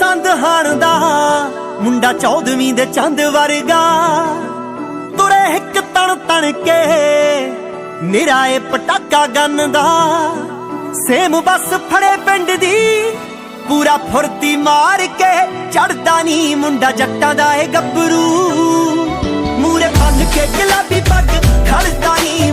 ਬੁਲੰਦ ਹਾਣ ਦਾ ਮੁੰਡਾ 14ਵੀਂ ਦੇ ਚੰਦ ਵਰਗਾ ਤੁਰੇ ਇੱਕ ਤਣ ਤਣ ਕੇ ਨਿਰਾਏ ਪਟਾਕਾ ਗੰਨ ਦਾ ਸੇਮ ਬੱਸ ਫੜੇ ਪਿੰਡ ਦੀ ਪੂਰਾ ਫੁਰਤੀ ਮਾਰ ਕੇ ਚੜਦਾ ਨੀ ਮੁੰਡਾ ਜੱਟਾਂ ਦਾ ਏ ਗੱਭਰੂ ਮੂਰੇ ਬੰਨ ਕੇ ਗੁਲਾਬੀ ਪੱਗ ਖੜਦਾ ਨੀ